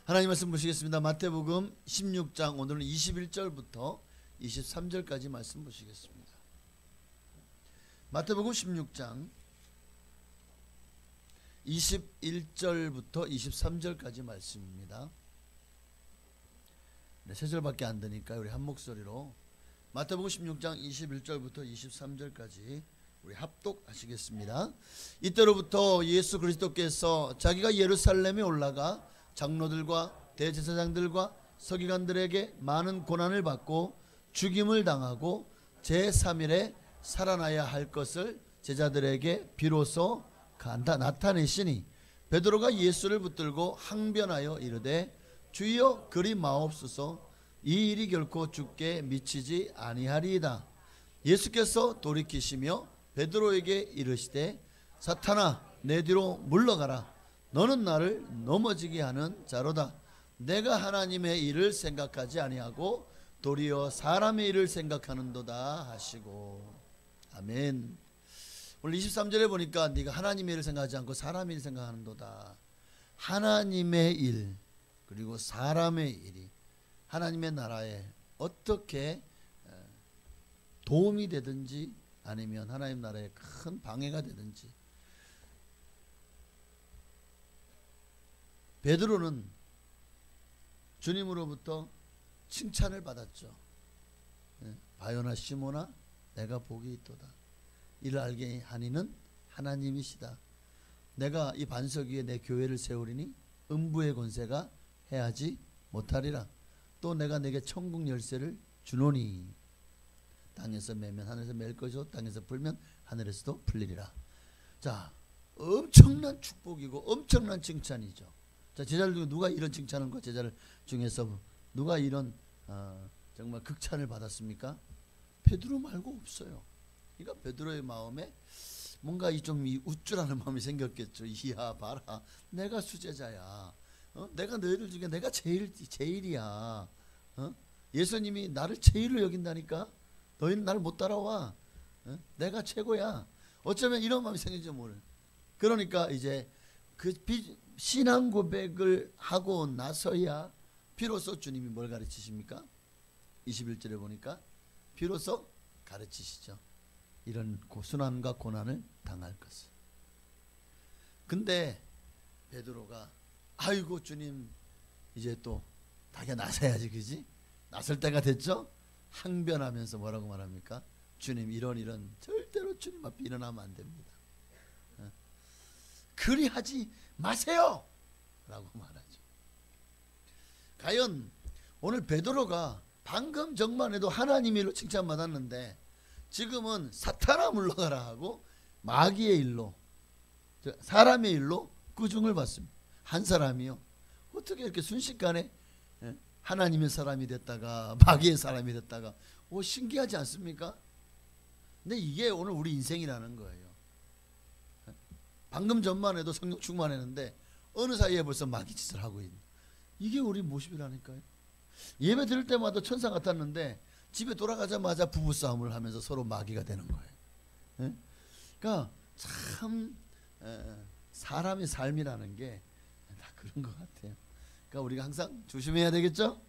하나님 말씀 보시겠습니다. 마태복음 16장 오늘은 21절부터 23절까지 말씀 보시겠습니다. 마태복음 16장 21절부터 23절까지 말씀입니다. 네, 세 절밖에 안 되니까 우리 한 목소리로 마태복음 16장 21절부터 23절까지 우리 합독하시겠습니다. 이때로부터 예수 그리스도께서 자기가 예루살렘에 올라가 장로들과 대제사장들과 서기관들에게 많은 고난을 받고 죽임을 당하고 제3일에 살아나야 할 것을 제자들에게 비로소 나타내시니 베드로가 예수를 붙들고 항변하여 이르되 주여 그리 마옵소서 이 일이 결코 주께 미치지 아니하리이다. 예수께서 돌이키시며 베드로에게 이르시되 사탄아 내 뒤로 물러가라. 너는 나를 넘어지게 하는 자로다. 내가 하나님의 일을 생각하지 아니하고 도리어 사람의 일을 생각하는도다 하시고. 아멘. 오늘 23절에 보니까 네가 하나님의 일을 생각하지 않고 사람의 일을 생각하는도다. 하나님의 일 그리고 사람의 일이 하나님의 나라에 어떻게 도움이 되든지 아니면 하나님 나라에 큰 방해가 되든지. 베드로는 주님으로부터 칭찬을 받았죠. 바요나 시모나 내가 복이 있도다. 이를 알게 하니는 하나님이시다. 내가 이 반석 위에 내 교회를 세우리니 음부의 권세가 해하지 못하리라. 또 내가 내게 천국 열쇠를 주노니 땅에서 매면 하늘에서 맬 것이요 땅에서 풀면 하늘에서도 풀리리라. 자, 엄청난 축복이고 엄청난 칭찬이죠. 자, 제자들 중에 누가 이런 칭찬을 거 제자들 중에서 누가 이런 정말 극찬을 받았습니까? 베드로 말고 없어요. 그러니까 베드로의 마음에 뭔가 좀 우쭐하는 마음이 생겼겠죠. 이야 봐라, 내가 수제자야. 내가 너희들 중에 내가 제일이야. 예수님이 나를 제일로 여긴다니까. 너희는 나를 못 따라와. 내가 최고야. 어쩌면 이런 마음이 생긴지 모르. 그러니까 이제 그 신앙 고백을 하고 나서야 비로소 주님이 뭘 가르치십니까? 21절에 보니까 비로소 가르치시죠. 이런 고순환과 고난을 당할 것을. 근데 베드로가 아이고 주님 이제 또 자기가 나서야지, 그지? 나설 때가 됐죠? 항변하면서 뭐라고 말합니까? 주님 이런 절대로 주님 앞에 일어나면 안 됩니다. 그리 하지 마세요 라고 말하죠. 과연 오늘 베드로가 방금 전만 해도 하나님의 일로 칭찬받았는데 지금은 사탄아 물러가라 하고 마귀의 일로, 사람의 일로 꾸중을 받습니다. 한 사람이요. 어떻게 이렇게 순식간에 하나님의 사람이 됐다가 마귀의 사람이 됐다가 신기하지 않습니까? 근데 이게 오늘 우리 인생이라는 거예요. 방금 전만 해도 성령 충만했는데 어느 사이에 벌써 마귀 짓을 하고 있는, 이게 우리 모습이라니까요. 예배 드릴 때마다 천사 같았는데 집에 돌아가자마자 부부싸움을 하면서 서로 마귀가 되는 거예요. 그러니까 참 사람의 삶이라는 게 다 그런 것 같아요. 그러니까 우리가 항상 조심해야 되겠죠.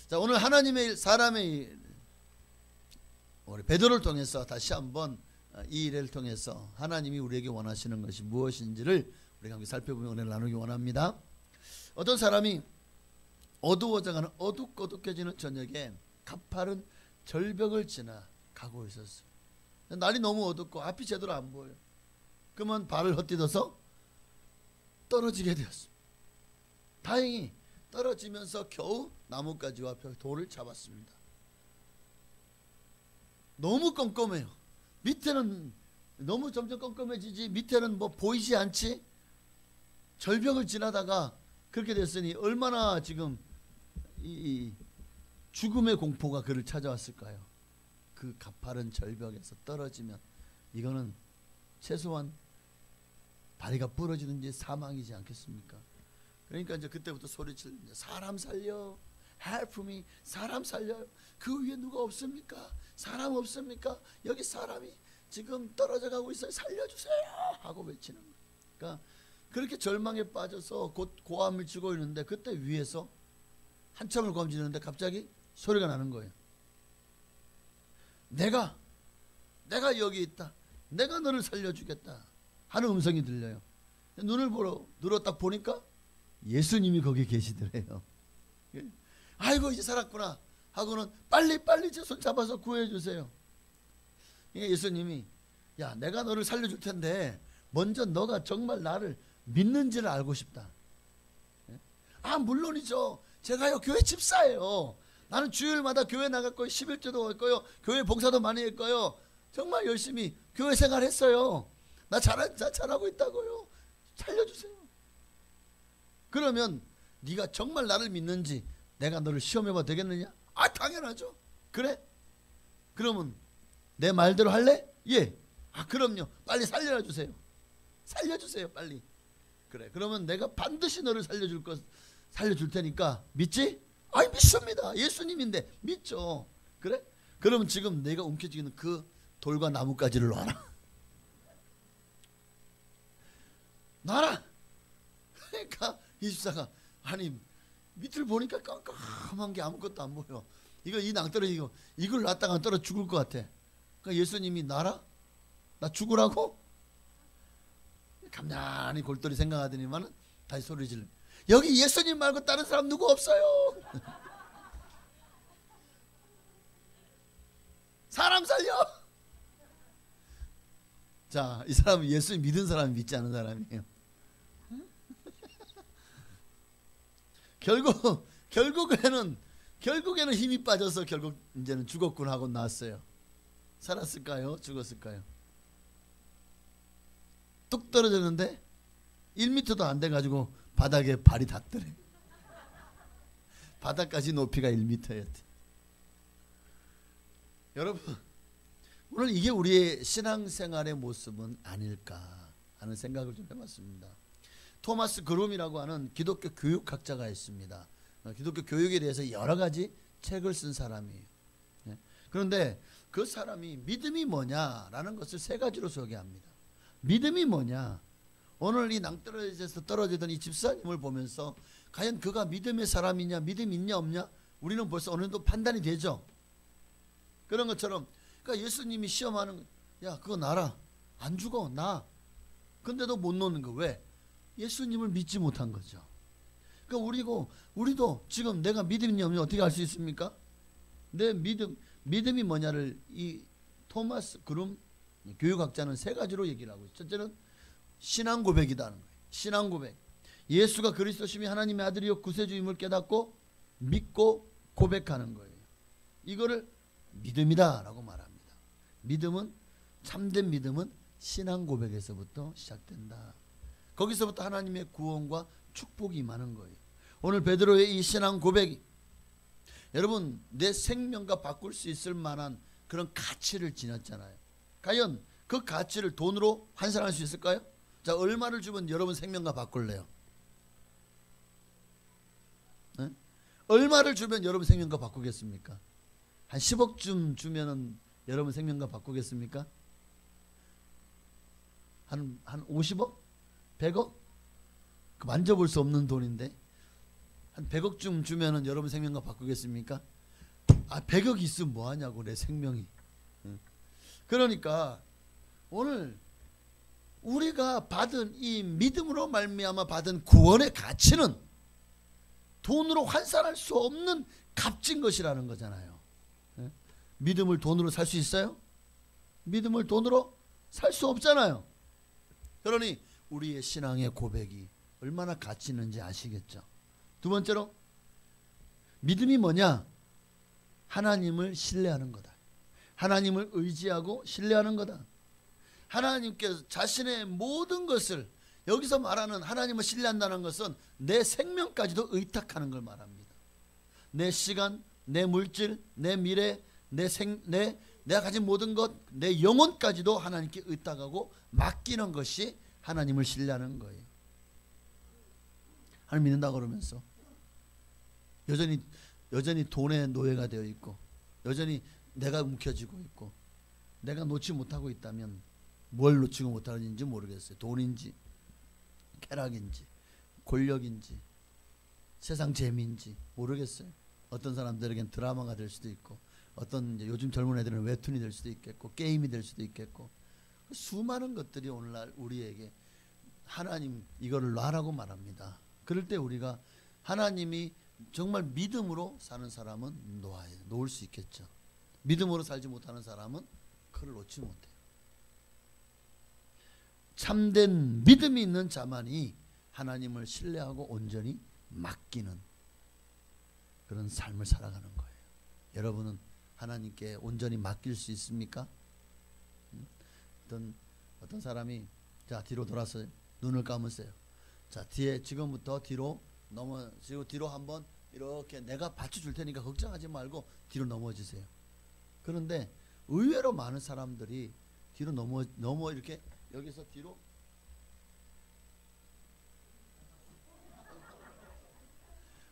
자, 오늘 하나님의 일, 사람의 일, 우리 베드로를 통해서 다시 한번 이 일을 통해서 하나님이 우리에게 원하시는 것이 무엇인지를 우리가 함께 살펴보며 은혜를 나누기 원합니다. 어떤 사람이 어두워져가는 어둑어둑해지는 저녁에 가파른 절벽을 지나 가고 있었어요. 날이 너무 어둡고 앞이 제대로 안 보여요. 그러면 발을 헛디뎌서 떨어지게 되었습니다. 다행히 떨어지면서 겨우 나뭇가지와 돌을 잡았습니다. 너무 껌껌해요. 밑에는 너무 점점 껌껌해지지, 밑에는 뭐 보이지 않지. 절벽을 지나다가 그렇게 됐으니 얼마나 지금 이 죽음의 공포가 그를 찾아왔을까요? 그 가파른 절벽에서 떨어지면 이거는 최소한 다리가 부러지든지 사망이지 않겠습니까? 그러니까 이제 그때부터 소리치는, 사람 살려, help me, 사람 살려요. 그 위에 누가 없습니까? 사람 없습니까? 여기 사람이 지금 떨어져 가고 있어요. 살려주세요 하고 외치는 거예요. 그러니까 그렇게 절망에 빠져서 곧 고함을 치고 있는데 그때 위에서 한참을 고함 지르는데 갑자기 소리가 나는 거예요. 내가 여기 있다. 내가 너를 살려주겠다 하는 음성이 들려요. 눈을 딱 보니까 예수님이 거기 계시더래요. 아이고 이제 살았구나 하고는 빨리 제 손 잡아서 구해주세요. 예수님이 야 내가 너를 살려줄 텐데 먼저 너가 정말 나를 믿는지를 알고 싶다. 아 물론이죠. 제가요 교회 집사예요. 나는 주일마다 교회 나갈 거예요. 11조도 할 거예요. 교회 봉사도 많이 할 거예요. 정말 열심히 교회 생활했어요. 나 잘하고 있다고요. 살려주세요. 그러면 네가 정말 나를 믿는지 내가 너를 시험해봐도 되겠느냐? 아 당연하죠. 그래? 그러면 내 말대로 할래? 예. 아 그럼요. 빨리 살려주세요. 살려주세요 빨리. 그래 그러면 내가 반드시 너를 살려줄 테니까 믿지? 아이 믿습니다. 예수님인데 믿죠. 그래? 그러면 지금 내가 움켜쥐는 그 돌과 나뭇가지를 놔라. 놔라. 그러니까 이 집사가 아니 밑을 보니까 깜깜한 게 아무것도 안 보여. 이 낭떠러지 이걸 놨다가 떨어 죽을 것 같아. 그러니까 예수님이 놔라? 나 죽으라고? 감량히 골똘히 생각하더니만 다시 소리 질러. 여기 예수님 말고 다른 사람 누구 없어요. 사람 살려. 자, 이 사람은 예수님 믿은 사람이 믿지 않은 사람이에요. 결국에는 힘이 빠져서 결국 이제는 죽었군 하고 나왔어요. 살았을까요? 죽었을까요? 뚝 떨어졌는데 1m도 안 돼가지고 바닥에 발이 닿더래. 바닥까지 높이가 1m였대. 여러분 오늘 이게 우리의 신앙생활의 모습은 아닐까 하는 생각을 좀 해봤습니다. 토마스 그룸이라고 하는 기독교 교육학자가 있습니다. 기독교 교육에 대해서 여러 가지 책을 쓴 사람이에요. 그런데 그 사람이 믿음이 뭐냐라는 것을 세 가지로 소개합니다. 믿음이 뭐냐? 오늘 이 낭떠러지에서 떨어지던 이 집사님을 보면서 과연 그가 믿음의 사람이냐, 믿음이 있냐 없냐? 우리는 벌써 어느 정도 판단이 되죠. 그런 것처럼 그러니까 예수님이 시험하는 야 그거 놔라. 안 죽어 나. 근데도 못 놓는 거 왜? 예수님을 믿지 못한 거죠. 그러니까 우리도 지금 내가 믿음이 있냐 없냐 어떻게 알 수 있습니까? 내 믿음이 뭐냐를 이 토마스 그룸 교육학자는 세 가지로 얘기를 하고 있어요. 첫째는 신앙 고백이다 하는 거예요. 신앙 고백. 예수가 그리스도심이 하나님의 아들이요 구세주임을 깨닫고 믿고 고백하는 거예요. 이거를 믿음이다 라고 말합니다. 믿음은 참된 믿음은 신앙 고백에서부터 시작된다. 거기서부터 하나님의 구원과 축복이 임하는 거예요. 오늘 베드로의 이 신앙 고백이 여러분 내 생명과 바꿀 수 있을 만한 그런 가치를 지녔잖아요. 과연 그 가치를 돈으로 환산할 수 있을까요? 자 얼마를 주면 여러분 생명과 바꿀래요? 네? 얼마를 주면 여러분 생명과 바꾸겠습니까? 한 10억쯤 주면은 여러분 생명과 바꾸겠습니까? 한 50억? 100억? 그 만져볼 수 없는 돈인데 한 100억쯤 주면은 여러분 생명과 바꾸겠습니까? 아 100억 있으면 뭐하냐고 내 생명이. 그러니까 오늘 우리가 받은 이 믿음으로 말미암아 받은 구원의 가치는 돈으로 환산할 수 없는 값진 것이라는 거잖아요. 믿음을 돈으로 살 수 있어요? 믿음을 돈으로 살 수 없잖아요. 그러니 우리의 신앙의 고백이 얼마나 가치 있는지 아시겠죠? 두 번째로 믿음이 뭐냐? 하나님을 신뢰하는 거다. 하나님을 의지하고 신뢰하는 거다. 하나님께서 자신의 모든 것을 여기서 말하는 하나님을 신뢰한다는 것은 내 생명까지도 의탁하는 걸 말합니다. 내 시간, 내 물질, 내 미래, 내가 가진 모든 것, 내 영혼까지도 하나님께 의탁하고 맡기는 것이 하나님을 신뢰하는 거예요. 하나님 믿는다 그러면서 여전히 돈의 노예가 되어 있고 여전히 내가 움켜쥐고 있고 내가 놓지 못하고 있다면 뭘 놓치고 못하는지 모르겠어요. 돈인지 쾌락인지 권력인지 세상 재미인지 모르겠어요. 어떤 사람들에겐 드라마가 될 수도 있고, 어떤 이제 요즘 젊은 애들은 웹툰이 될 수도 있겠고, 게임이 될 수도 있겠고, 수많은 것들이 오늘날 우리에게 하나님 이거를 놔라고 말합니다. 그럴 때 우리가 하나님이 정말 믿음으로 사는 사람은 놓을 수 있겠죠. 믿음으로 살지 못하는 사람은 그걸 놓지 못해요. 참된 믿음이 있는 자만이 하나님을 신뢰하고 온전히 맡기는 그런 삶을 살아가는 거예요. 여러분은 하나님께 온전히 맡길 수 있습니까? 어떤 사람이 자 뒤로 돌아서 눈을 감으세요. 자 뒤에 지금부터 뒤로 뒤로 한번 이렇게 내가 받쳐줄 테니까 걱정하지 말고 뒤로 넘어지세요. 그런데 의외로 많은 사람들이 뒤로 넘어 이렇게 여기서 뒤로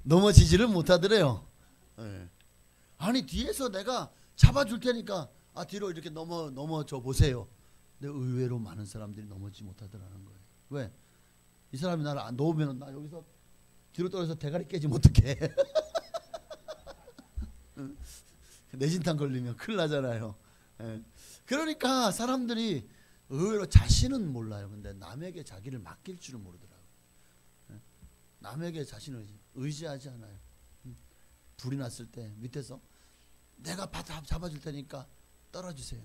넘어지지를 못하더래요. 네. 아니 뒤에서 내가 잡아줄 테니까 뒤로 이렇게 넘어져 보세요. 근데 의외로 많은 사람들이 넘어지지 못하더라는 거예요. 왜? 이 사람이 나를 안 놓으면 나 여기서 뒤로 떨어져서 대가리 깨지면 어떡해. 내진탕 걸리면 큰일 나잖아요. 네. 그러니까 사람들이 의외로 자신은 몰라요. 근데 남에게 자기를 맡길 줄은 모르더라고요. 네. 남에게 자신을 의지하지 않아요. 불이 났을 때 밑에서 내가 잡아줄 테니까 떨어지세요.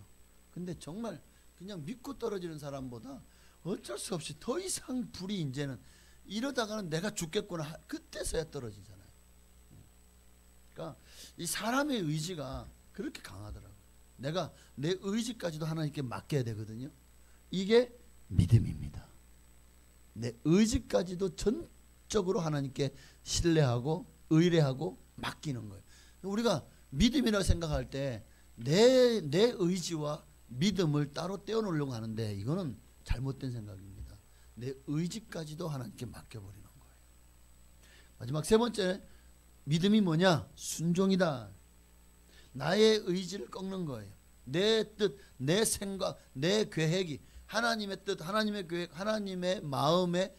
근데 정말 그냥 믿고 떨어지는 사람보다 어쩔 수 없이 더 이상 불이 이제는 이러다가는 내가 죽겠구나 그때서야 떨어지잖아요. 그러니까 이 사람의 의지가 그렇게 강하더라고요. 내가 내 의지까지도 하나님께 맡겨야 되거든요. 이게 믿음입니다. 내 의지까지도 전적으로 하나님께 신뢰하고 의뢰하고 맡기는 거예요. 우리가 믿음이라고 생각할 때 내 의지와 믿음을 따로 떼어놓으려고 하는데 이거는 잘못된 생각입니다. 내 의지까지도 하나님께 맡겨버리는 거예요. 마지막 세 번째 믿음이 뭐냐? 순종이다. 나의 의지를 꺾는 거예요. 내 뜻, 내 생각, 내 계획이 하나님의 뜻, 하나님의 계획, 하나님의 마음에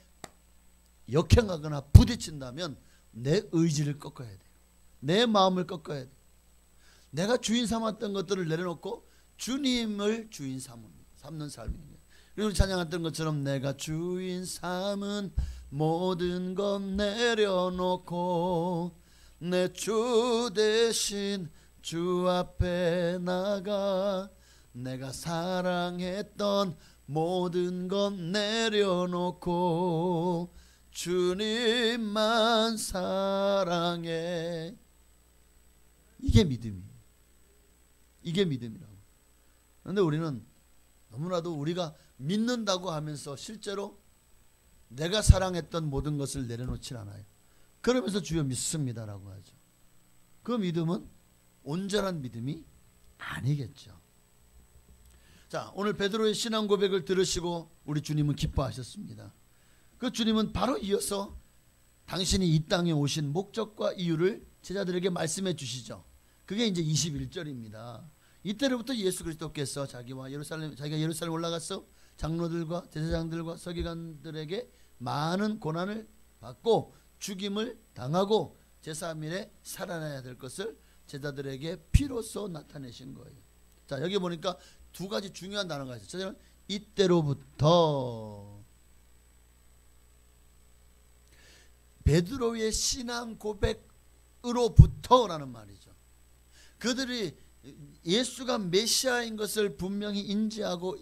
역행하거나 부딪힌다면 내 의지를 꺾어야 돼요. 내 마음을 꺾어야 돼요. 내가 주인 삼았던 것들을 내려놓고 주님을 주인 삼는 삶입니다. 그리고 찬양했던 것처럼 내가 주인 삼은 모든 것 내려놓고 내 주 대신 주 앞에 나가 내가 사랑했던 모든 것 내려놓고 주님만 사랑해. 이게 믿음이에요. 이게 믿음이라고. 그런데 우리는 너무나도 우리가 믿는다고 하면서 실제로 내가 사랑했던 모든 것을 내려놓질 않아요. 그러면서 주여 믿습니다라고 하죠. 그 믿음은 온전한 믿음이 아니겠죠. 자, 오늘 베드로의 신앙 고백을 들으시고 우리 주님은 기뻐하셨습니다. 그 주님은 바로 이어서 당신이 이 땅에 오신 목적과 이유를 제자들에게 말씀해 주시죠. 그게 이제 21절입니다. 이때로부터 예수 그리스도께서 자기가 예루살렘 올라가서 장로들과 제사장들과 서기관들에게 많은 고난을 받고 죽임을 당하고 제3일에 살아나야 될 것을 제자들에게 피로써 나타내신 거예요. 자, 여기 보니까 두 가지 중요한 단어가 있어요. 첫째는 이때로부터. 베드로의 신앙 고백으로부터라는 말이죠. 그들이 예수가 메시아인 것을 분명히 인지하고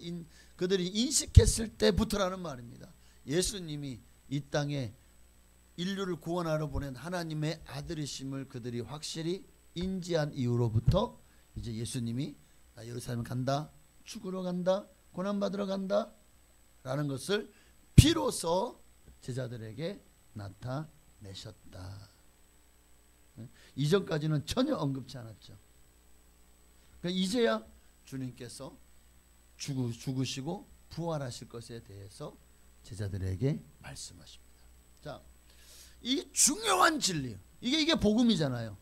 그들이 인식했을 때부터라는 말입니다. 예수님이 이 땅에 인류를 구원하러 보낸 하나님의 아들이심을 그들이 확실히 인지한 이후로부터 이제 예수님이 나 예루살렘 간다, 죽으러 간다, 고난받으러 간다 라는 것을 비로소 제자들에게 나타내셨다. 이전까지는 전혀 언급치 않았죠. 그러니까 이제야 주님께서 죽으시고 부활하실 것에 대해서 제자들에게 말씀하십니다. 자, 이 중요한 진리, 이게 복음이잖아요.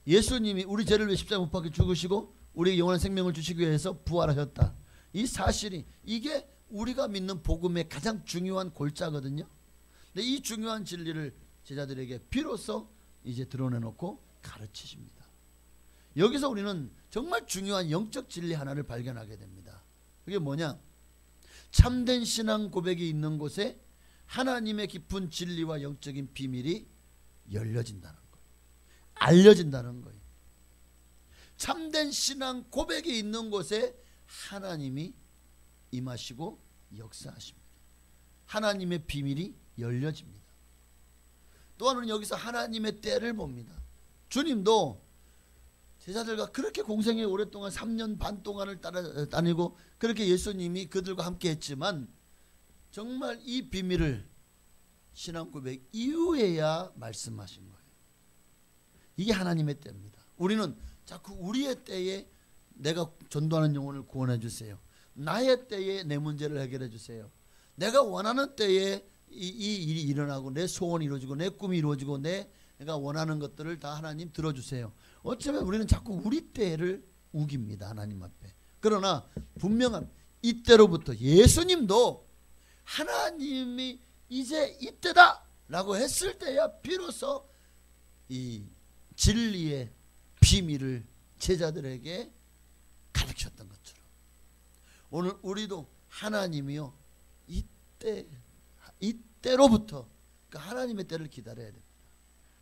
예수님이 우리 죄를 위해 십자가 못 박혀 죽으시고 우리에게 영원한 생명을 주시기 위해서 부활하셨다. 이 사실이 이게 우리가 믿는 복음의 가장 중요한 골자거든요. 근데 이 중요한 진리를 제자들에게 비로소 이제 드러내놓고 가르치십니다. 여기서 우리는 정말 중요한 영적 진리 하나를 발견하게 됩니다. 그게 뭐냐? 참된 신앙 고백이 있는 곳에 하나님의 깊은 진리와 영적인 비밀이 열려진다는 거예요. 알려진다는 거예요. 참된 신앙 고백이 있는 곳에 하나님이 임하시고 역사하십니다. 하나님의 비밀이 열려집니다. 또한 우리는 여기서 하나님의 때를 봅니다. 주님도 제자들과 그렇게 공생에 오랫동안 3년 반 동안을 따라다니고 그렇게 예수님이 그들과 함께 했지만 정말 이 비밀을 신앙 고백 이후에야 말씀하신 거예요. 이게 하나님의 때입니다. 우리는 자꾸 우리의 때에 내가 전도하는 영혼을 구원해 주세요. 나의 때에 내 문제를 해결해 주세요. 내가 원하는 때에 이 일이 일어나고 내 소원이 이루어지고 내 꿈이 이루어지고 내가 원하는 것들을 다 하나님 들어주세요. 어쩌면 우리는 자꾸 우리 때를 우깁니다. 하나님 앞에. 그러나 분명한 이때로부터 예수님도 하나님이 이제 이때다 라고 했을 때야 비로소 이 진리의 비밀을 제자들에게 가르쳤던 것처럼 오늘 우리도 하나님이요 이때로부터 그러니까 하나님의 때를 기다려야 됩니다.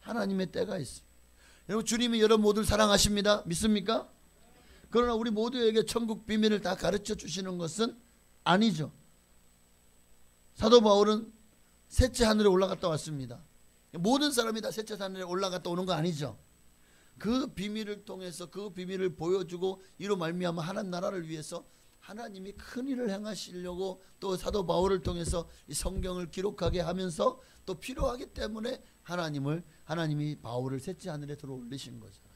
하나님의 때가 있어요. 여러분 주님이 여러분 모두를 사랑하십니다. 믿습니까? 그러나 우리 모두에게 천국 비밀을 다 가르쳐 주시는 것은 아니죠. 사도 바울은 셋째 하늘에 올라갔다 왔습니다. 모든 사람이 다 셋째 하늘에 올라갔다 오는 거 아니죠. 그 비밀을 통해서 그 비밀을 보여주고 이로 말미암아 하나님 나라를 위해서 하나님이 큰 일을 행하시려고 또 사도 바울을 통해서 이 성경을 기록하게 하면서 또 필요하기 때문에 하나님이 바울을 셋째 하늘에 들어 올리신 거잖아요.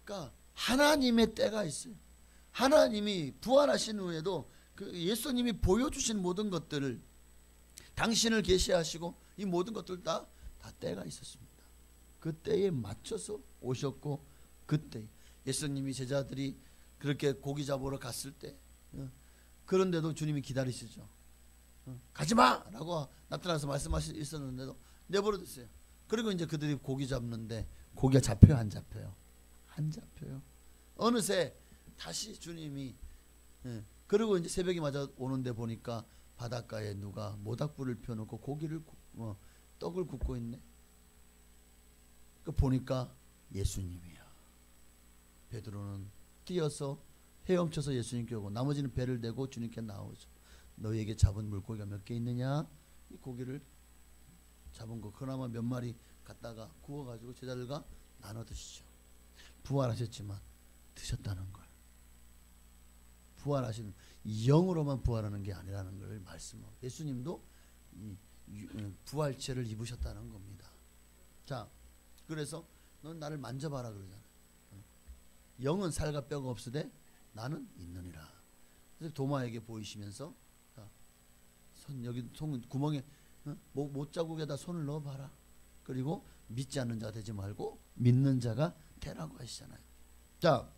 그러니까 하나님의 때가 있어요. 하나님이 부활하신 후에도 그 예수님이 보여주신 모든 것들을 당신을 계시하시고 이 모든 것들 다 때가 있었습니다. 그 때에 맞춰서 오셨고 그때 예수님이 제자들이 그렇게 고기 잡으러 갔을 때 그런데도 주님이 기다리시죠. 가지마! 라고 나타나서 말씀하셨는데도 내버려두세요. 그리고 이제 그들이 고기 잡는데 고기가 잡혀요? 안 잡혀요? 안 잡혀요. 어느새 다시 주님이 그리고 이제 새벽이 맞아 오는데 보니까 바닷가에 누가 모닥불을 펴놓고 떡을 굽고 있네. 그 보니까 예수님이야. 베드로는 뛰어서 헤엄쳐서 예수님께 오고 나머지는 배를 대고 주님께 나오죠. 너희에게 잡은 물고기가 몇 개 있느냐? 이 고기를 잡은 거 그나마 몇 마리 갖다가 구워가지고 제자들과 나눠 드시죠. 부활하셨지만 드셨다는 걸. 부활하시는 영으로만 부활하는 게 아니라는 걸 말씀하고 예수님도 부활체를 입으셨다는 겁니다. 자, 그래서 넌 나를 만져봐라 그러잖아요. 영은 살과 뼈가 없으되 나는 있느니라. 그래서 도마에게 보이시면서 여기 손 구멍에 못자국에다 손을 넣어봐라. 그리고 믿지 않는 자가 되지 말고 믿는 자가 되라고 하시잖아요. 자,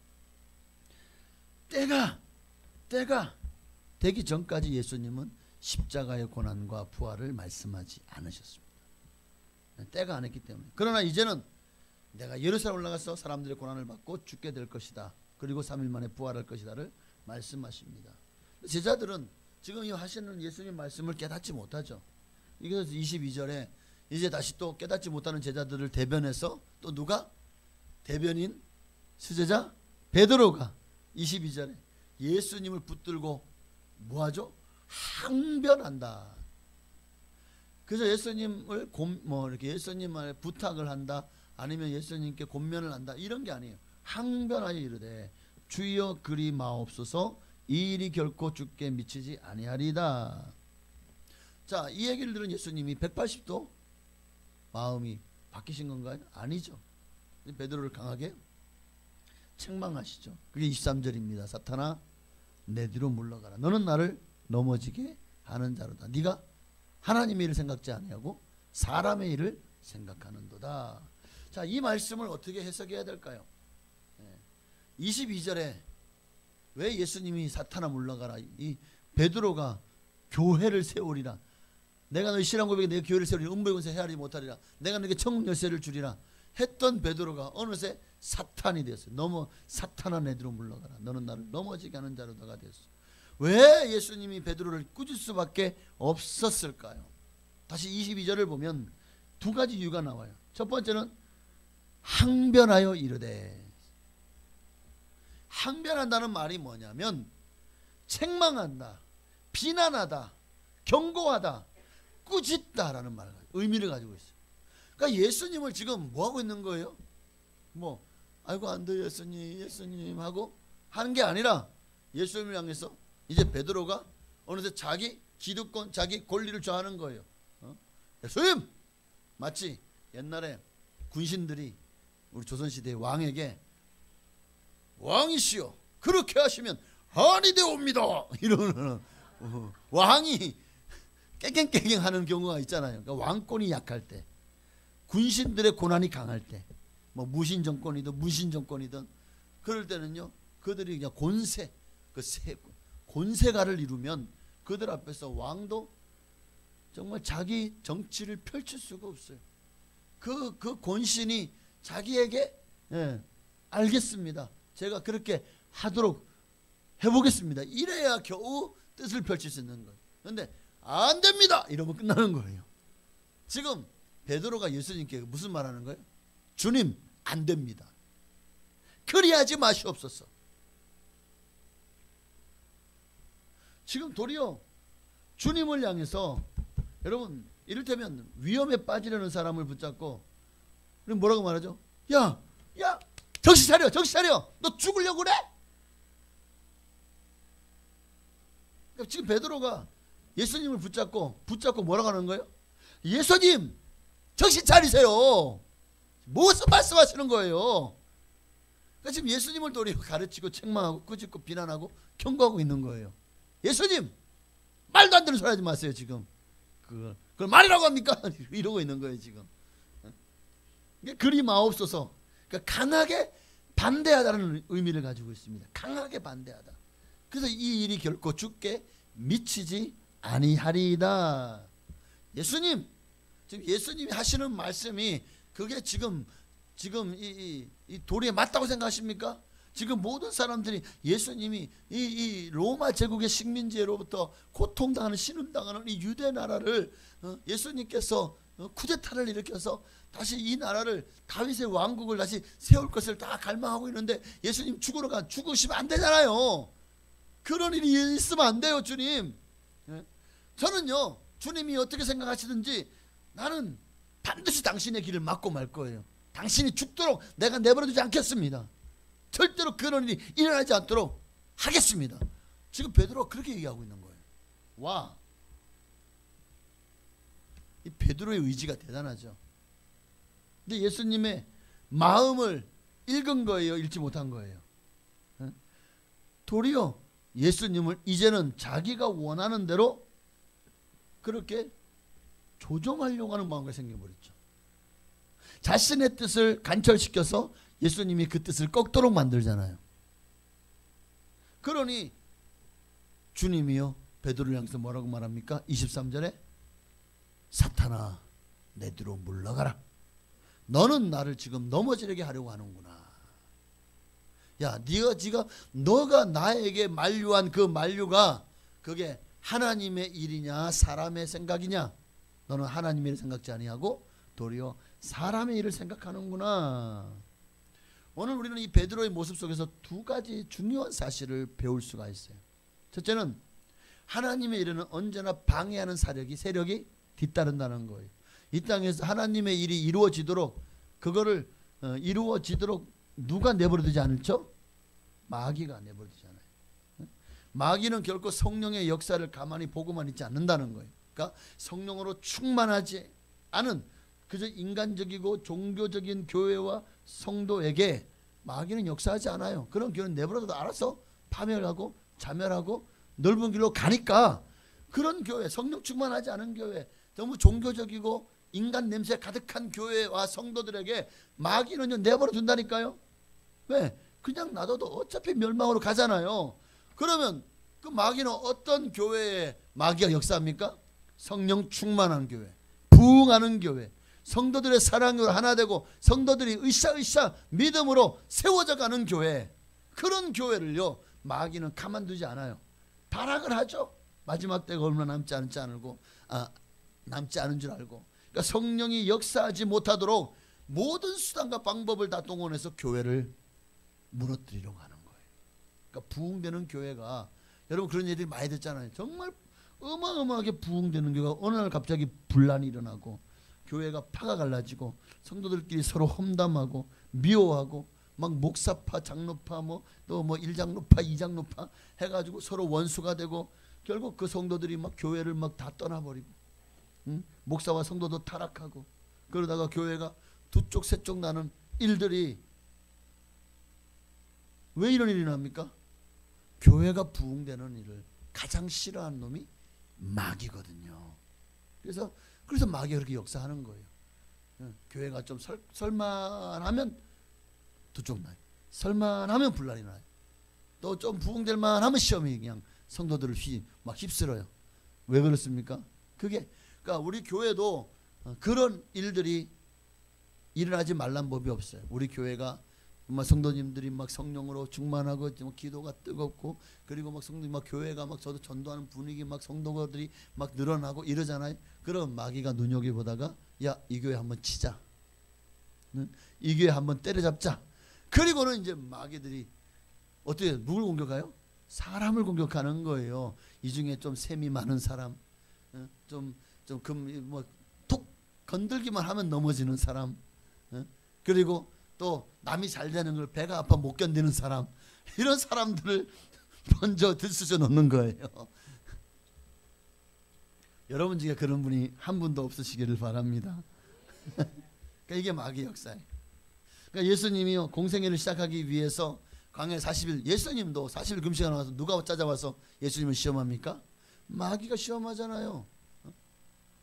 때가 되기 전까지 예수님은 십자가의 고난과 부활을 말씀하지 않으셨습니다. 때가 안 했기 때문에. 그러나 이제는 내가 예루살렘 올라가서 사람들의 고난을 받고 죽게 될 것이다. 그리고 3일 만에 부활할 것이다를 말씀하십니다. 제자들은 지금 이 하시는 예수님 말씀을 깨닫지 못하죠. 그래서 22절에 이제 다시 또 깨닫지 못하는 제자들을 대변해서 또 누가? 대변인 수제자 베드로가 22절에 예수님을 붙들고 뭐하죠? 항변한다. 그래서 예수님을 이렇게 예수님을 부탁을 한다. 아니면 예수님께 곤면을 한다. 이런 게 아니에요. 항변하여 이르되 주여 그리 마옵소서 이 일이 결코 주께 미치지 아니하리다. 자, 이 얘기를 들은 예수님이 180도 마음이 바뀌신 건가요? 아니죠. 베드로를 강하게 책망하시죠. 그게 23절입니다. 사탄아 내 뒤로 물러가라. 너는 나를 넘어지게 하는 자로다. 네가 하나님의 일을 생각지 아니하고 사람의 일을 생각하는도다. 자, 이 말씀을 어떻게 해석해야 될까요? 22절에 왜 예수님이 사탄아 물러가라. 이 베드로가 교회를 세우리라. 내가 너희 신앙 고백에 내 교회를 세우리 음부의 권세 헤아리지 못하리라. 내가 너에게 천국 열쇠를 주리라 했던 베드로가 어느새 사탄이 되었어요. 너무 사탄한 애들로 물러가라. 너는 나를 넘어지게 하는 자로 너가 되었어. 왜 예수님이 베드로를 꾸짖을 수밖에 없었을까요? 다시 22절을 보면 두 가지 이유가 나와요. 첫 번째는 항변하여 이르되. 항변한다는 말이 뭐냐면 책망한다, 비난하다, 경고하다, 꾸짖다라는 말, 의미를 가지고 있어요. 그러니까 예수님을 지금 뭐 하고 있는 거예요? 뭐 아이고 안 돼 예수님 하고 하는 게 아니라 예수님을 향해서 이제 베드로가 어느새 자기 기득권, 자기 권리를 저하는 거예요. 예수님! 마치 옛날에 군신들이 우리 조선시대의 왕에게 왕이시여 그렇게 하시면 한이 되옵니다 이러는 왕이 깨갱깨갱 하는 경우가 있잖아요. 그러니까 왕권이 약할 때, 군신들의 고난이 강할 때, 뭐 무신 정권이든 문신 정권이든 그럴 때는요, 그들이 그냥 권세, 권세가를 이루면 그들 앞에서 왕도 정말 자기 정치를 펼칠 수가 없어요. 그 권신이 자기에게 알겠습니다. 제가 그렇게 하도록 해보겠습니다. 이래야 겨우 뜻을 펼칠 수 있는 거예요. 그런데 안 됩니다 이러면 끝나는 거예요. 지금 베드로가 예수님께 무슨 말하는 거예요? 주님 안 됩니다. 그리하지 마시옵소서. 지금 도리어 주님을 향해서 여러분 이를테면 위험에 빠지려는 사람을 붙잡고 그럼 뭐라고 말하죠? 야 정신 차려 너 죽으려고 그래? 그러니까 지금 베드로가 예수님을 붙잡고 뭐라고 하는 거예요? 예수님 정신 차리세요. 무슨 말씀하시는 거예요? 그러니까 지금 예수님을 도리어 가르치고 책망하고 꾸짖고 비난하고 경고하고 있는 거예요. 예수님 말도 안 되는 소리 하지 마세요. 지금 그걸 말이라고 합니까? 이러고 있는 거예요 지금. 그리 마옵소서. 그러니까 강하게 반대하다는 의미를 가지고 있습니다. 강하게 반대하다. 그래서 이 일이 결코 죽게 미치지 아니하리이다. 예수님 지금 예수님이 하시는 말씀이 그게 지금 이 도리에 맞다고 생각하십니까? 지금 모든 사람들이 예수님이 이 로마 제국의 식민지로부터 고통당하는 신음당하는 이 유대 나라를 예수님께서 쿠데타를 일으켜서 다시 이 나라를 다윗의 왕국을 다시 세울 것을 다 갈망하고 있는데 예수님 죽으시면 안 되잖아요. 그런 일이 있으면 안 돼요. 주님. 저는요 주님이 어떻게 생각하시든지 나는 반드시 당신의 길을 막고 말 거예요. 당신이 죽도록 내가 내버려두지 않겠습니다. 절대로 그런 일이 일어나지 않도록 하겠습니다. 지금 베드로가 그렇게 얘기하고 있는 거예요. 와, 이 베드로의 의지가 대단하죠. 근데 예수님의 마음을 읽은 거예요, 읽지 못한 거예요? 도리어 예수님을 이제는 자기가 원하는 대로 그렇게 조종하려고 하는 마음이 생겨버렸죠. 자신의 뜻을 간철시켜서 예수님이 그 뜻을 꺾도록 만들잖아요. 그러니 주님이요 베드로를 향해서 뭐라고 말합니까? 23절에 사탄아 내 뒤로 물러가라. 너는 나를 지금 넘어지게 하려고 하는구나. 야 너가 나에게 만류한 그 만류가 그게 하나님의 일이냐 사람의 생각이냐? 너는 하나님의 일을 생각지 아니하고 도리어 사람의 일을 생각하는구나. 오늘 우리는 이 베드로의 모습 속에서 두 가지 중요한 사실을 배울 수가 있어요. 첫째는 하나님의 일에는 언제나 방해하는 세력이 뒤따른다는 거예요. 이 땅에서 하나님의 일이 이루어지도록 그거를 이루어지도록 누가 내버려두지 않죠? 마귀가 내버려두지 않아요. 마귀는 결코 성령의 역사를 가만히 보고만 있지 않는다는 거예요. 그러니까 성령으로 충만하지 않은 그저 인간적이고 종교적인 교회와 성도에게 마귀는 역사하지 않아요. 그런 교회는 내버려둬도 알아서 파멸하고 자멸하고 넓은 길로 가니까 그런 교회, 성령 충만하지 않은 교회, 너무 종교적이고 인간 냄새 가득한 교회와 성도들에게 마귀는 내버려 둔다니까요. 왜? 그냥 놔둬도 어차피 멸망으로 가잖아요. 그러면 그 마귀는 어떤 교회에 마귀가 역사합니까? 성령 충만한 교회, 부흥하는 교회, 성도들의 사랑으로 하나 되고 성도들이 으쌰으쌰 믿음으로 세워져 가는 교회, 그런 교회를요 마귀는 가만두지 않아요. 발악을 하죠. 마지막 때가 얼마 남지 않은 줄 알고. 그러니까 성령이 역사하지 못하도록 모든 수단과 방법을 다 동원해서 교회를 무너뜨리려고 하는 거예요. 그러니까 부흥되는 교회가, 여러분 그런 얘기들 많이 듣잖아요. 정말 어마어마하게 부흥되는 교회가 어느 날 갑자기 분란이 일어나고 교회가 파가 갈라지고 성도들끼리 서로 험담하고 미워하고 막 목사파, 장로파, 또 1장로파, 2장로파 해가지고 서로 원수가 되고 결국 그 성도들이 막 교회를 막 다 떠나버리고, 목사와 성도도 타락하고, 그러다가 교회가 두 쪽 세 쪽 나는 일들이, 왜 이런 일이 납니까? 교회가 부흥되는 일을 가장 싫어하는 놈이 마귀거든요. 그래서 마귀가 그렇게 역사하는 거예요. 교회가 좀 설만하면 두 쪽 나요. 설만하면 분란이 나요. 또 좀 부흥될 만하면 시험이 그냥 성도들을 막 휩쓸어요. 왜 그렇습니까? 그러니까 우리 교회도 그런 일들이 일어나지 말란 법이 없어요. 우리 교회가 정말 성도님들이 막 성령으로 충만하고 기도가 뜨겁고, 그리고 막 성도님 막 교회가 막 저도 전도하는 분위기, 막 성도들이 막 늘어나고 이러잖아요. 그럼 마귀가 눈여겨보다가 야, 이 교회 한번 치자, 이 교회 한번 때려잡자. 그리고는 이제 마귀들이 어떻게 누굴 공격해요? 사람을 공격하는 거예요. 이 중에 좀 셈이 많은 사람, 툭 건들기만 하면 넘어지는 사람, 그리고 또 남이 잘 되는 걸 배가 아파 못 견디는 사람, 이런 사람들을 먼저 들쑤셔 놓는 거예요. 여러분 중에 그런 분이 한 분도 없으시기를 바랍니다. 그러니까 이게 마귀 역사예요. 그러니까 예수님이요 공생애를 시작하기 위해서 광야 40일, 예수님도 40일 금식하러 나와서 누가 찾아와서 예수님을 시험합니까? 마귀가 시험하잖아요.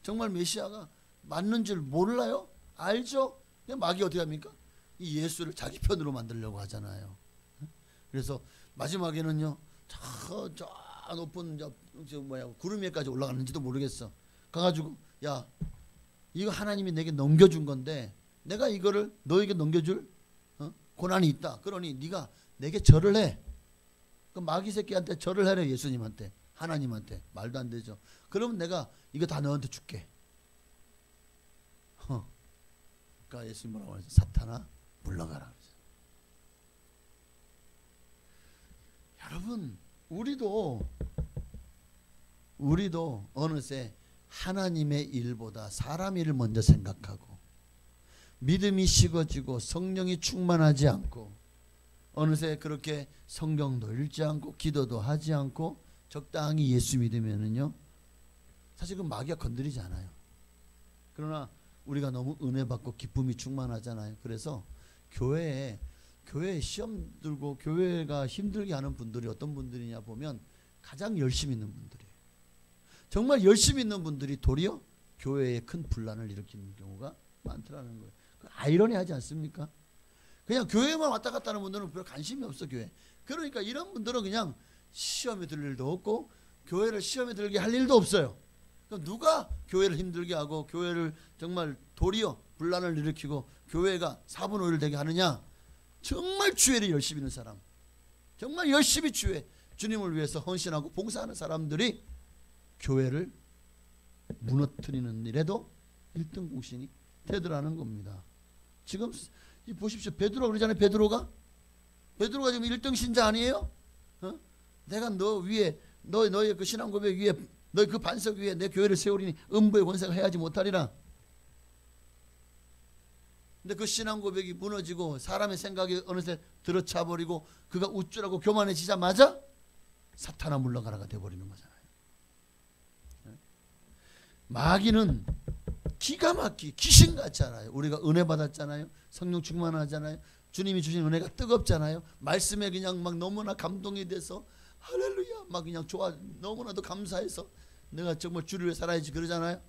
정말 메시아가 맞는 줄 몰라요? 알죠? 마귀 어떻게 합니까? 이 예수를 자기 편으로 만들려고 하잖아요. 그래서 마지막에는요, 저 높은 구름 위에까지 올라갔는지도 모르겠어. 가가지고 야, 이거 하나님이 내게 넘겨준 건데 내가 이거를 너에게 넘겨줄 고난이 있다. 그러니 네가 내게 절을 해. 그 마귀 새끼한테 절을 하래. 예수님한테, 하나님한테. 말도 안 되죠. 그러면 내가 이거 다 너한테 줄게. 그러니까 예수님 뭐라고 하죠? 사탄아 물러가라. 여러분 우리도 어느새 하나님의 일보다 사람 일을 먼저 생각하고 믿음이 식어지고 성령이 충만하지 않고 어느새 그렇게 성경도 읽지 않고 기도도 하지 않고 적당히 예수 믿으면은요, 사실 그 마귀가 건드리지 않아요. 그러나 우리가 너무 은혜 받고 기쁨이 충만하잖아요. 그래서 교회에 시험 들고 교회가 힘들게 하는 분들이 어떤 분들이냐 보면 가장 열심히 있는 분들이에요. 정말 열심히 있는 분들이 도리어 교회에 큰 분란을 일으키는 경우가 많더라는 거예요. 아이러니하지 않습니까? 그냥 교회만 왔다 갔다 하는 분들은 별 관심이 없어, 교회. 그러니까 이런 분들은 그냥 시험에 들 일도 없고 교회를 시험에 들게 할 일도 없어요. 그럼 누가 교회를 힘들게 하고 교회를 정말 도리어 분란을 일으키고 교회가 4분 5일 되게 하느냐? 정말 주회를 열심히 있는 사람, 정말 열심히 주님을 위해서 헌신하고 봉사하는 사람들이 교회를 무너뜨리는 일에도 1등 공신이 되더라는 겁니다. 지금 보십시오. 베드로 그러잖아요. 베드로가 지금 1등 신자 아니에요? 내가 너 위에 너의 그 신앙 고백 위에 너의 그 반석 위에 내 교회를 세우리니 음부의 권세가 해하지 못하리라. 근데 그 신앙 고백이 무너지고 사람의 생각이 어느새 들어차 버리고 그가 우쭐하고 교만해지자마자 사탄아 물러가라가 돼버리는 거잖아요. 마귀는 기가 막히게 귀신같이 알아요. 우리가 은혜 받았잖아요. 성령 충만하잖아요. 주님이 주신 은혜가 뜨겁잖아요. 말씀에 그냥 막 너무나 감동이 돼서 할렐루야 막 그냥 좋아, 너무나도 감사해서 내가 정말 주를 위해 살아야지 그러잖아요.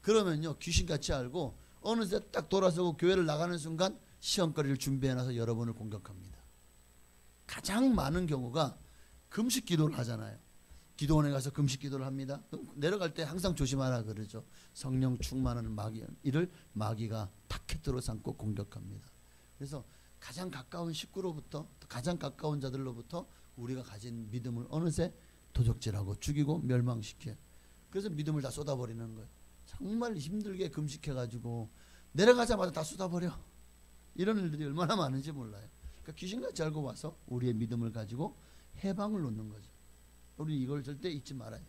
그러면요 귀신같이 알고 어느새 딱 돌아서고 교회를 나가는 순간 시험거리를 준비해놔서 여러분을 공격합니다. 가장 많은 경우가 금식 기도를 하잖아요. 기도원에 가서 금식 기도를 합니다. 내려갈 때 항상 조심하라 그러죠. 성령 충만한 마귀, 이를 마귀가 타켓으로 삼고 공격합니다. 그래서 가장 가까운 식구로부터, 가장 가까운 자들로부터 우리가 가진 믿음을 어느새 도적질하고 죽이고 멸망시켜요. 그래서 믿음을 다 쏟아버리는 거예요. 정말 힘들게 금식해가지고 내려가자마자 다 쏟아버려. 이런 일들이 얼마나 많은지 몰라요. 그러니까 귀신같이 알고 와서 우리의 믿음을 가지고 해방을 놓는 거죠. 우리 이걸 절대 잊지 말아요.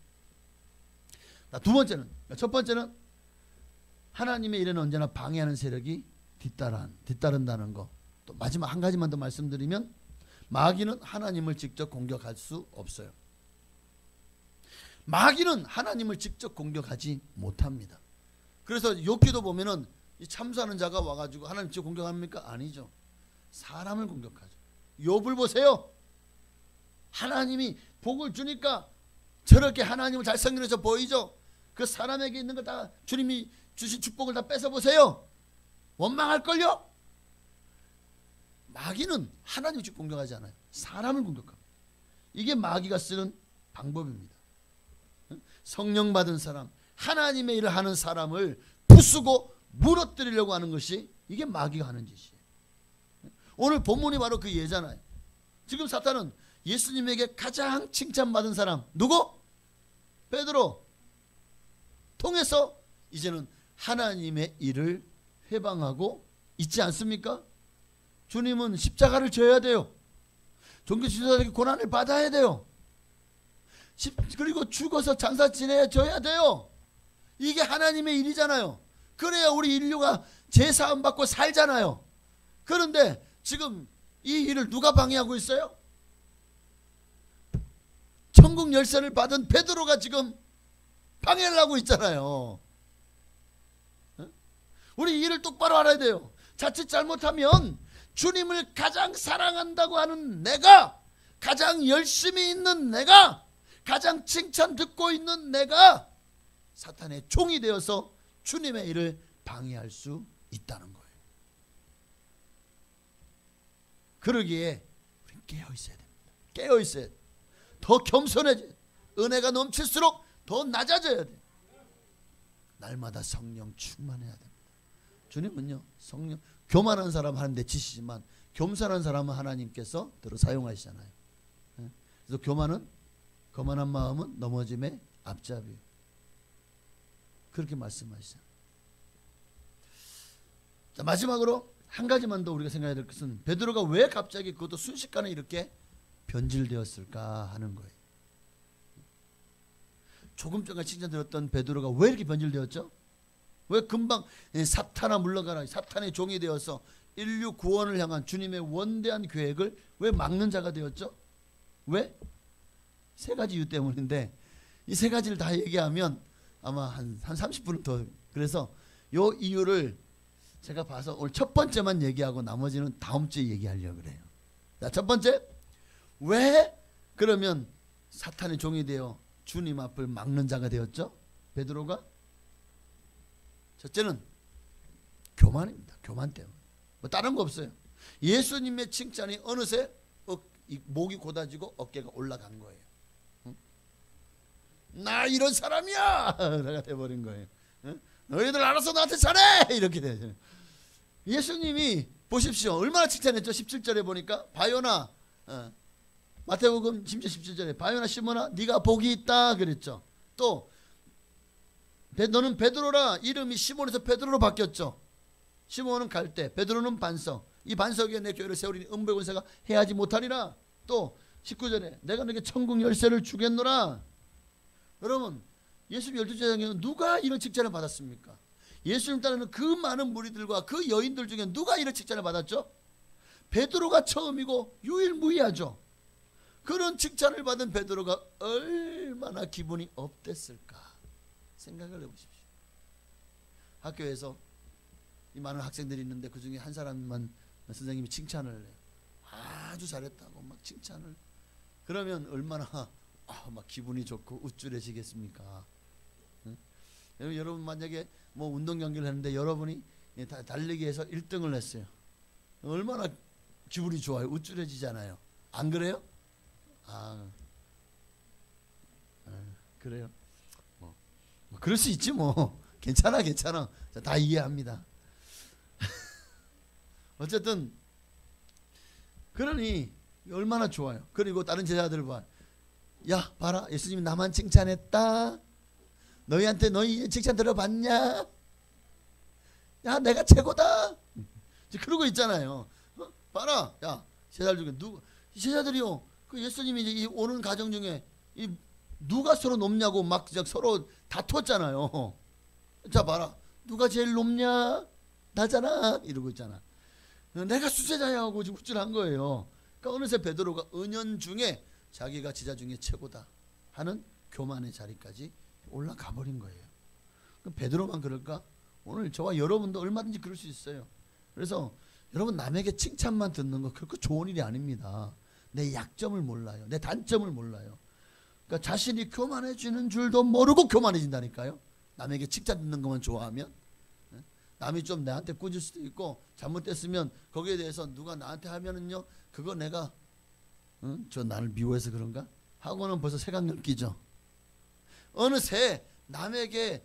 두 번째는, 첫 번째는 하나님의 일에는 언제나 방해하는 세력이 뒤따른다는 거. 또 마지막 한 가지만 더 말씀드리면, 마귀는 하나님을 직접 공격할 수 없어요. 마귀는 하나님을 직접 공격하지 못합니다. 그래서 욥기도 보면은 이 참수하는 자가 와가지고 하나님 직접 공격합니까? 아니죠. 사람을 공격하죠. 욥을 보세요. 하나님이 복을 주니까 저렇게 하나님을 잘생겨서 보이죠. 그 사람에게 있는 거 다 주님이 주신 축복을 다 뺏어보세요. 원망할걸요? 마귀는 하나님을 직접 공격하지 않아요. 사람을 공격합니다. 이게 마귀가 쓰는 방법입니다. 성령 받은 사람, 하나님의 일을 하는 사람을 부수고 무너뜨리려고 하는 것이 이게 마귀가 하는 짓이에요. 오늘 본문이 바로 그 예잖아요. 지금 사탄은 예수님에게 가장 칭찬받은 사람 누구? 베드로 통해서 이제는 하나님의 일을 회방하고 있지 않습니까? 주님은 십자가를 져야 돼요. 종교지도자에게 고난을 받아야 돼요. 그리고 죽어서 장사 지내줘야 돼요. 이게 하나님의 일이잖아요. 그래야 우리 인류가 제사함 받고 살잖아요. 그런데 지금 이 일을 누가 방해하고 있어요? 천국 열쇠를 받은 베드로가 지금 방해를 하고 있잖아요. 우리 이 일을 똑바로 알아야 돼요. 자칫 잘못하면 주님을 가장 사랑한다고 하는 내가, 가장 열심히 있는 내가, 가장 칭찬 듣고 있는 내가 사탄의 종이 되어서 주님의 일을 방해할 수 있다는 거예요. 그러기에 우리는 깨어 있어야 됩니다. 깨어 있어야 돼요. 더 겸손해져야 돼요. 은혜가 넘칠수록 더 낮아져야 돼요. 날마다 성령 충만해야 됩니다. 주님은요, 성령, 교만한 사람 하는데 지시지만 겸손한 사람은 하나님께서 들어 사용하시잖아요. 그래서 거만한 마음은 넘어짐의 앞잡이에요. 그렇게 말씀하시잖아요. 자, 마지막으로 한 가지만 더 우리가 생각해야 될 것은 베드로가 왜 갑자기 그것도 순식간에 이렇게 변질되었을까 하는 거예요. 조금 전에 칭찬드렸던 베드로가 왜 이렇게 변질되었죠? 왜 금방 사탄아 물러가라, 사탄의 종이 되어서 인류 구원을 향한 주님의 원대한 계획을 왜 막는 자가 되었죠? 왜? 세 가지 이유 때문인데 이 세 가지를 다 얘기하면 아마 한 30분은 더, 그래서 요 이유를 제가 봐서 오늘 첫 번째만 얘기하고 나머지는 다음 주에 얘기하려고 그래요. 자, 첫 번째, 왜 그러면 사탄의 종이 되어 주님 앞을 막는 자가 되었죠? 베드로가? 첫째는 교만입니다. 교만 때문에. 뭐 다른 거 없어요. 예수님의 칭찬이 어느새 목이 곧아지고 어깨가 올라간 거예요. 응? 나 이런 사람이야! 내가 돼버린 거예요. 응? 너희들 알아서 나한테 잘해! 이렇게 되죠. 예수님이 보십시오. 얼마나 칭찬했죠? 17절에 보니까 바요나, 마태복음 17절에 바요나 시몬아 네가 복이 있다 그랬죠. 또 너는 베드로라, 이름이 시몬에서 베드로로 바뀌었죠. 시몬은 갈대, 베드로는 반석. 이 반석 위에 내 교회를 세우리니 음부의 해하지 못하리라. 또 19절에 내가 너에게 천국 열쇠를 주겠노라. 여러분, 예수님 12제자에게는 누가 이런 칭찬을 받았습니까? 예수님 따르는 그 많은 무리들과 그 여인들 중에 누가 이런 칭찬을 받았죠? 베드로가 처음이고 유일무이하죠. 그런 칭찬을 받은 베드로가 얼마나 기분이 업됐을까 생각을 해보십시오. 학교에서 이 많은 학생들이 있는데 그 중에 한 사람만 선생님이 칭찬을 해요. 아주 잘했다고 막 칭찬을. 그러면 얼마나 막 기분이 좋고 우쭐해지겠습니까? 응? 여러분 만약에 뭐 운동 경기를 했는데 여러분이 달리기에서 1등을 했어요. 얼마나 기분이 좋아요. 우쭐해지잖아요. 안 그래요? 그래요. 뭐 그럴 수 있지 뭐. 괜찮아. 다 이해합니다. 어쨌든 그러니 얼마나 좋아요. 그리고 다른 제자들 봐. 야 봐라, 예수님이 나만 칭찬했다. 너희한테 너희 칭찬 들어봤냐? 야 내가 최고다. 그러고 있잖아요. 봐라, 야 제자들 중에 누구 제자들이요. 그 예수님이 이제 오는 가정 중에 누가 서로 높냐고 막 서로 다퉜잖아요. 자 봐라, 누가 제일 높냐? 나잖아. 이러고 있잖아. 내가 수제자야 하고 지금 후질한 거예요. 그러니까 어느새 베드로가 은연중에 자기가 제자 중에 최고다 하는 교만의 자리까지 올라가 버린 거예요. 베드로만 그럴까? 오늘 저와 여러분도 얼마든지 그럴 수 있어요. 그래서 여러분, 남에게 칭찬만 듣는 거 결코 좋은 일이 아닙니다. 내 약점을 몰라요. 내 단점을 몰라요. 그러니까 자신이 교만해지는 줄도 모르고 교만해진다니까요. 남에게 칭찬 듣는 것만 좋아하면. 남이 좀 나한테 꾸질 수도 있고 잘못됐으면 거기에 대해서 누가 나한테 하면은요, 그거 내가 저 나를 미워해서 그런가? 하고는 벌써 색안경 끼죠. 어느새 남에게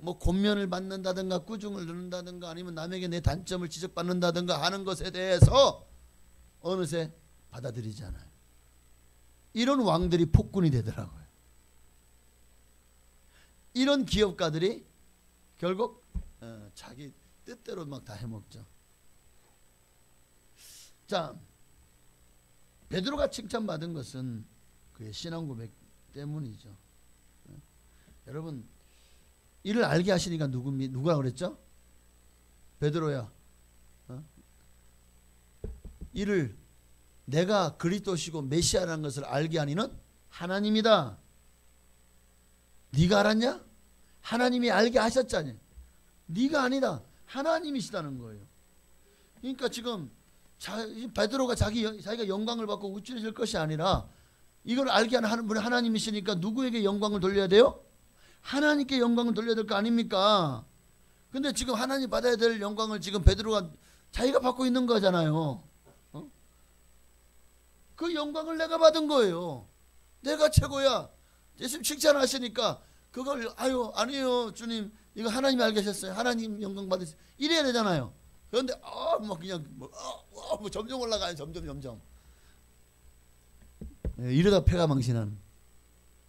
뭐 권면을 받는다든가 꾸중을 듣는다든가 아니면 남에게 내 단점을 지적받는다든가 하는 것에 대해서 어느새 받아들이지 않아요. 이런 왕들이 폭군이 되더라고요. 이런 기업가들이 결국 자기 뜻대로 막 다 해먹죠. 자, 베드로가 칭찬받은 것은 그의 신앙 고백 때문이죠. 여러분, 이를 알게 하시니까 누가 그랬죠? 베드로야, 이를 내가 그리스도시고 메시아라는 것을 알게 하니는 하나님이다. 네가 알았냐? 하나님이 알게 하셨잖니. 네가 아니다. 하나님이시다는 거예요. 그러니까 지금 베드로가 자기가 영광을 받고 우쭐해질 것이 아니라 이걸 알게 하는 분이 하나님이시니까 누구에게 영광을 돌려야 돼요? 하나님께 영광을 돌려야 될 거 아닙니까? 근데 지금 하나님 받아야 될 영광을 지금 베드로가 자기가 받고 있는 거잖아요. 그 영광을 내가 받은 거예요. 내가 최고야. 예수님 칭찬하시니까 그걸 아니에요 주님, 이거 하나님이 알게 하셨어요. 하나님 영광 받으세요. 이래야 되잖아요. 그런데 막 그냥 점점 올라가요. 점점. 이러다 패가 망신한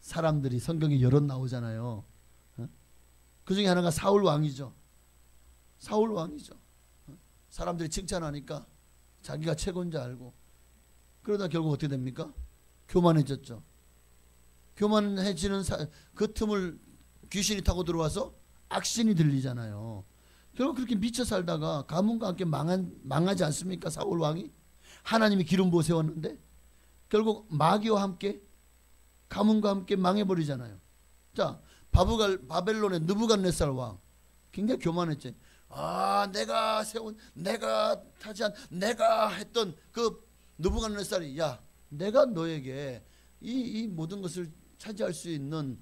사람들이 성경에 여럿 나오잖아요. 그 중에 하나가 사울 왕이죠. 사람들이 칭찬하니까 자기가 최고인 줄 알고, 그러다 결국 어떻게 됩니까? 교만해졌죠. 교만해지는 그 틈을 귀신이 타고 들어와서 악신이 들리잖아요. 결국 그렇게 미쳐 살다가 가문과 함께 망하지 않습니까? 사울 왕이 하나님이 기름 부어 세웠는데 결국 마귀와 함께 가문과 함께 망해버리잖아요. 자, 바벨론의 느부갓네살 왕 굉장히 교만했지. 내가 세운, 내가 타지한, 내가 했던 그 느부갓네살이, 야 내가 너에게 이 모든 것을 차지할 수 있는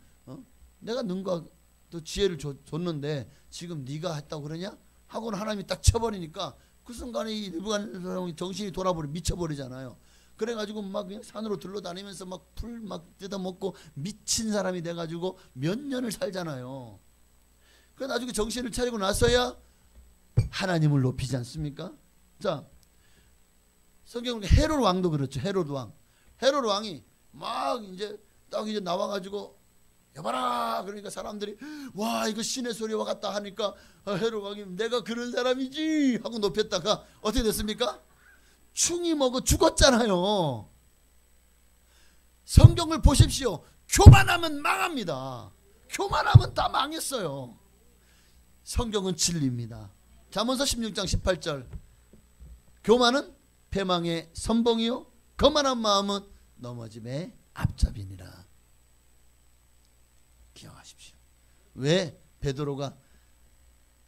내가 능과 또 지혜를 줬는데 지금 네가 했다고 그러냐? 하고는 하나님이 딱 쳐버리니까 그 순간에 이 느부갓네살이 정신이 돌아버려 미쳐버리잖아요. 그래가지고 막 그냥 산으로 둘러다니면서 막 풀 막 뜯어먹고 미친 사람이 돼가지고 몇 년을 살잖아요. 그래 나중에 정신을 차리고 나서야 하나님을 높이지 않습니까? 자, 성경은 헤롯 왕도 그렇죠. 헤롯 왕이 막 이제 딱 이제 나와가지고 여봐라 그러니까 사람들이 와 이거 신의 소리와 같다 하니까 헤롯 왕이 내가 그런 사람이지 하고 높였다가 어떻게 됐습니까? 충이 먹어 죽었잖아요. 성경을 보십시오. 교만하면 망합니다. 교만하면 다 망했어요. 성경은 진리입니다. 잠언서 16장 18절 교만은 패망의 선봉이요 거만한 마음은 넘어짐의 앞잡이니라. 기억하십시오. 왜 베드로가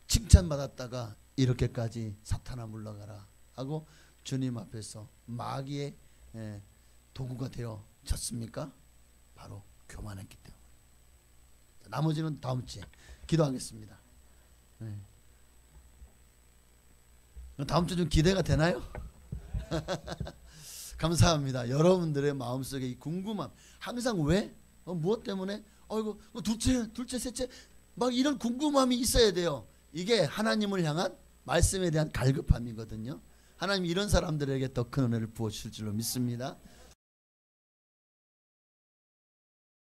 칭찬받았다가 이렇게까지 사탄아 물러가라 하고 주님 앞에서 마귀의 도구가 되어졌습니까? 바로 교만했기 때문에. 나머지는 다음 주에 기도하겠습니다. 다음 주 좀 기대가 되나요? 감사합니다. 여러분들의 마음속에 이 궁금함, 항상 왜 무엇 때문에? 이거 둘째, 셋째 막 이런 궁금함이 있어야 돼요. 이게 하나님을 향한 말씀에 대한 갈급함이거든요. 하나님 이런 사람들에게 더 큰 은혜를 부어주실 줄로 믿습니다.